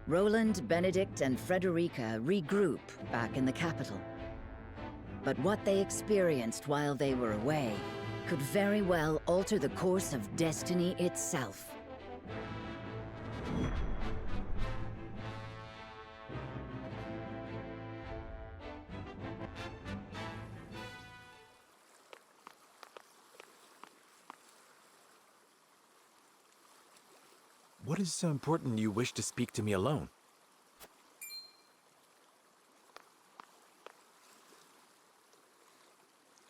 Roland, Benedict, and Frederica regroup back in the capital. But what they experienced while they were away could very well alter the course of destiny itself. What is so important you wish to speak to me alone?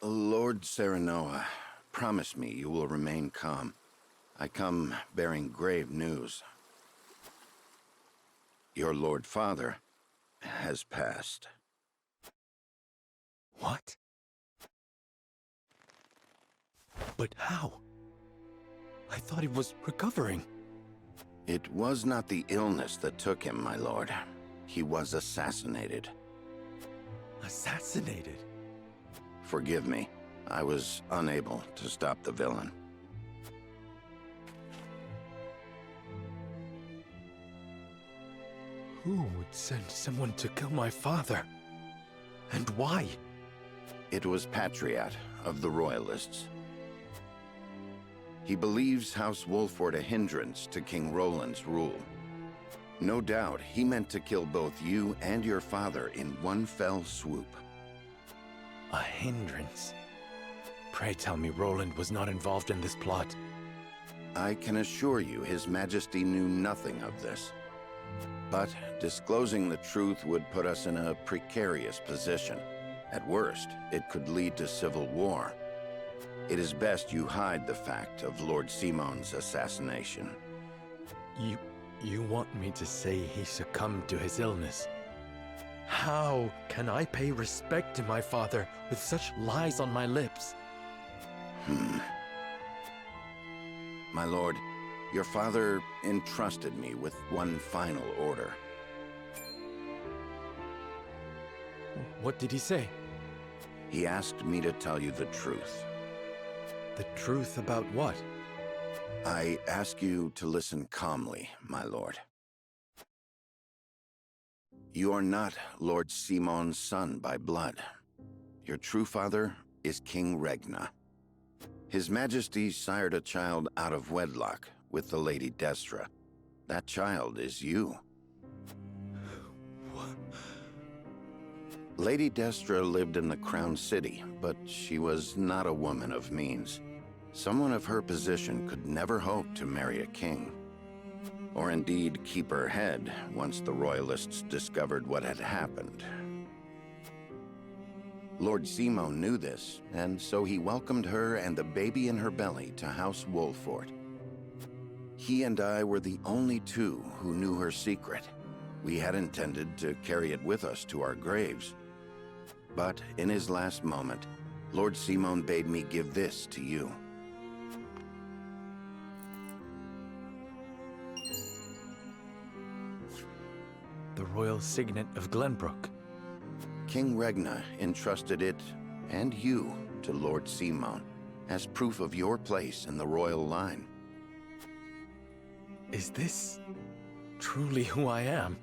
Lord Serenoa, promise me you will remain calm. I come bearing grave news. Your Lord Father has passed. What? But how? I thought he was recovering. It was not the illness that took him, my lord. He was assassinated. Assassinated? Forgive me. I was unable to stop the villain. Who would send someone to kill my father? And why? It was Patriot of the Royalists. He believes House Wolfford a hindrance to King Roland's rule. No doubt he meant to kill both you and your father in one fell swoop. A hindrance? Pray tell me Roland was not involved in this plot. I can assure you His Majesty knew nothing of this. But disclosing the truth would put us in a precarious position. At worst, it could lead to civil war. It is best you hide the fact of Lord Simon's assassination. You want me to say he succumbed to his illness? How can I pay respect to my father with such lies on my lips? My lord, your father entrusted me with one final order. What did he say? He asked me to tell you the truth. The truth about what? I ask you to listen calmly, my lord. You are not Lord Simon's son by blood. Your true father is King Regna. His Majesty sired a child out of wedlock with the Lady Destra. That child is you. What? Lady Destra lived in the Crown City, but she was not a woman of means. Someone of her position could never hope to marry a king. Or indeed keep her head once the Royalists discovered what had happened. Lord Simon knew this, and so he welcomed her and the baby in her belly to House Wolfford. He and I were the only two who knew her secret. We had intended to carry it with us to our graves. But in his last moment, Lord Simon bade me give this to you. The royal signet of Glenbrook. King Regna entrusted it, and you, to Lord Simon, as proof of your place in the royal line. Is this truly who I am?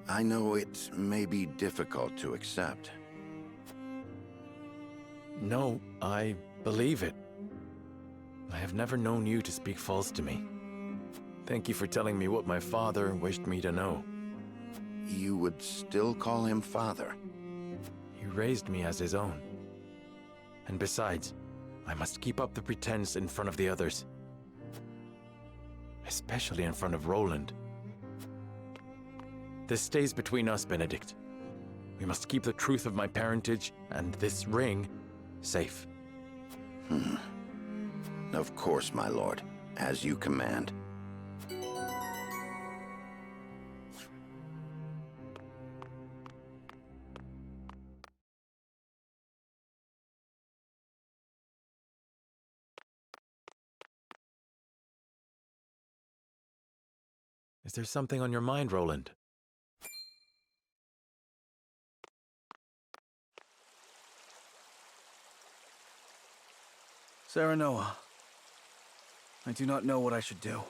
I know it may be difficult to accept. No, I believe it. I have never known you to speak false to me. Thank you for telling me what my father wished me to know. You would still call him father? He raised me as his own. And besides, I must keep up the pretense in front of the others. Especially in front of Roland. This stays between us, Benedict. We must keep the truth of my parentage and this ring safe. Of course, my lord. As you command. Is there something on your mind, Roland? Serenoa, I do not know what I should do.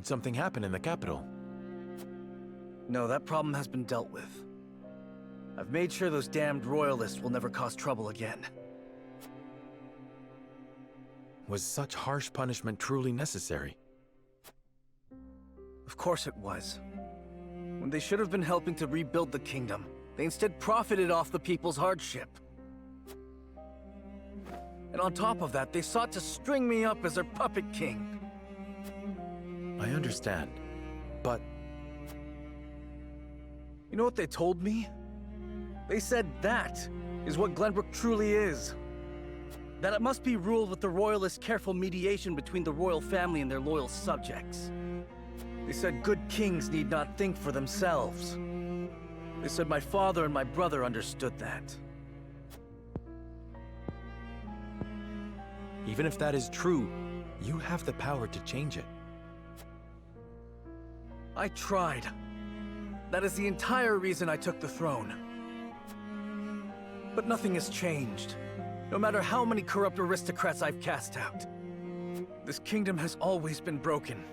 Did something happen in the capital? No, that problem has been dealt with. I've made sure those damned royalists will never cause trouble again. Was such harsh punishment truly necessary? Of course it was. When they should have been helping to rebuild the kingdom, they instead profited off the people's hardship. And on top of that, they sought to string me up as their puppet king. I understand, but You know what they told me? They said that is what Glenbrook truly is. That it must be ruled with the royalists' careful mediation between the royal family and their loyal subjects. They said good kings need not think for themselves. They said my father and my brother understood that. even if that is true, you have the power to change it. I tried. That is the entire reason I took the throne. But nothing has changed, no matter how many corrupt aristocrats I've cast out. This kingdom has always been broken.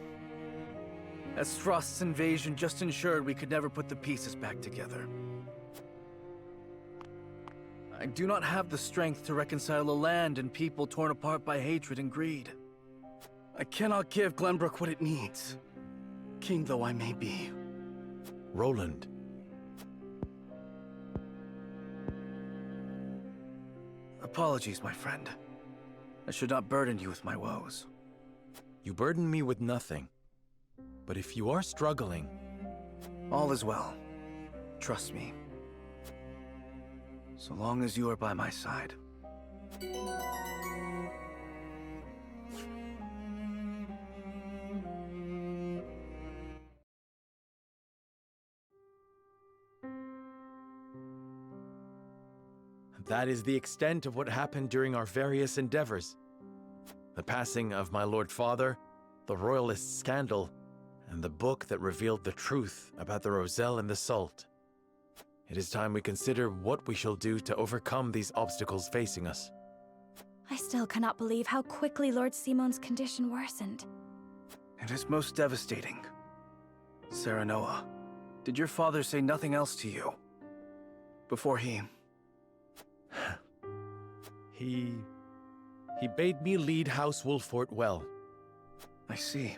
As Thrust's invasion just ensured we could never put the pieces back together. I do not have the strength to reconcile a land and people torn apart by hatred and greed. I cannot give Glenbrook what it needs, king though I may be. Roland. Apologies, my friend. I should not burden you with my woes. You burden me with nothing. But if you are struggling... All is well. Trust me. So long as you are by my side. That is the extent of what happened during our various endeavors. The passing of my Lord Father, the Royalist scandal, and the book that revealed the truth about the Roselle and the Salt. It is time we consider what we shall do to overcome these obstacles facing us. I still cannot believe how quickly Lord Simon's condition worsened. It is most devastating. Serenoa, did your father say nothing else to you? Before he... He bade me lead House Wolffort well. I see.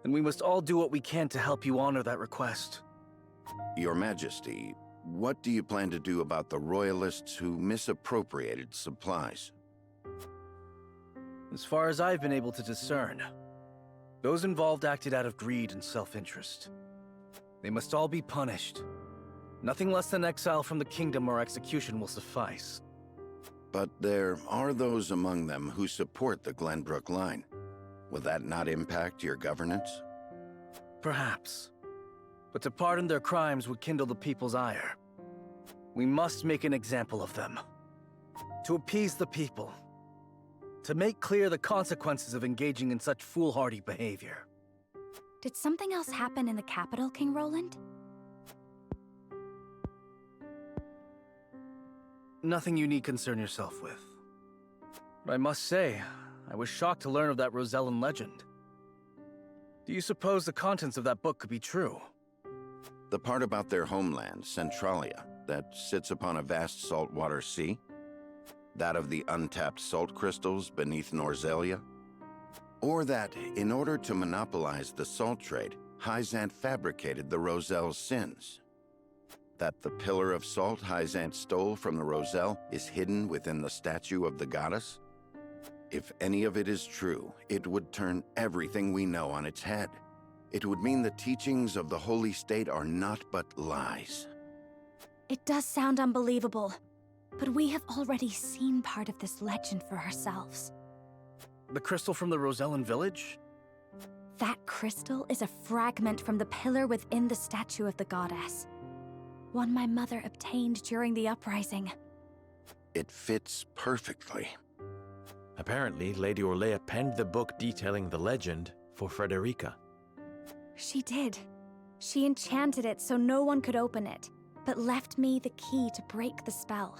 Then we must all do what we can to help you honor that request. Your Majesty, what do you plan to do about the Royalists who misappropriated supplies? As far as I've been able to discern, those involved acted out of greed and self-interest. They must all be punished. Nothing less than exile from the kingdom or execution will suffice. But there are those among them who support the Glenbrook line. Will that not impact your governance? Perhaps. But to pardon their crimes would kindle the people's ire. We must make an example of them. To appease the people. To make clear the consequences of engaging in such foolhardy behavior. Did something else happen in the capital, King Roland? Nothing you need concern yourself with. But I must say, I was shocked to learn of that Rosellan legend. Do you suppose the contents of that book could be true? The part about their homeland, Centralia, that sits upon a vast saltwater sea? That of the untapped salt crystals beneath Norzelia? Or that, in order to monopolize the salt trade, Hyzant fabricated the Roselle's sins? That the pillar of salt Hyzant stole from the Roselle is hidden within the statue of the goddess? If any of it is true, it would turn everything we know on its head. It would mean the teachings of the Holy State are not but lies. It does sound unbelievable, but we have already seen part of this legend for ourselves. The crystal from the Rosellan village? That crystal is a fragment from the pillar within the statue of the goddess. One my mother obtained during the uprising. It fits perfectly. Apparently, Lady Orlea penned the book detailing the legend for Frederica. She did. She enchanted it so no one could open it, but left me the key to break the spell.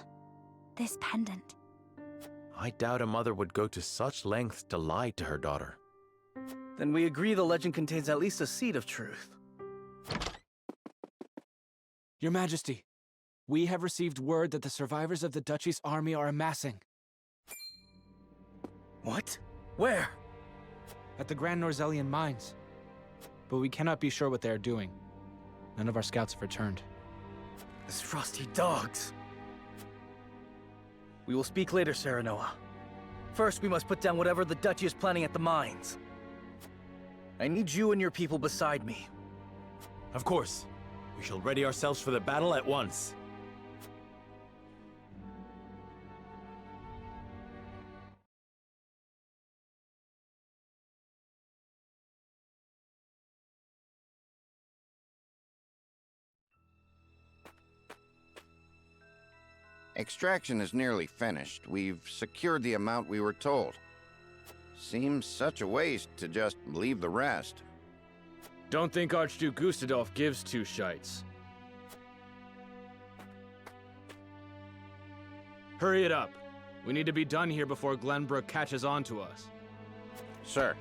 This pendant. I doubt a mother would go to such lengths to lie to her daughter. Then we agree the legend contains at least a seed of truth. Your Majesty, we have received word that the survivors of the Duchy's army are amassing. What? Where? At the Grand Norzelian mines. But we cannot be sure what they are doing. None of our scouts have returned. These frosty dogs. We will speak later, Serenoa. First, we must put down whatever the Duchy is planning at the mines. I need you and your people beside me. Of course. We shall ready ourselves for the battle at once. Extraction is nearly finished. We've secured the amount we were told. Seems such a waste to just leave the rest. Don't think Archduke Gustadolf gives two shites. Hurry it up. We need to be done here before Glenbrook catches on to us. Sir.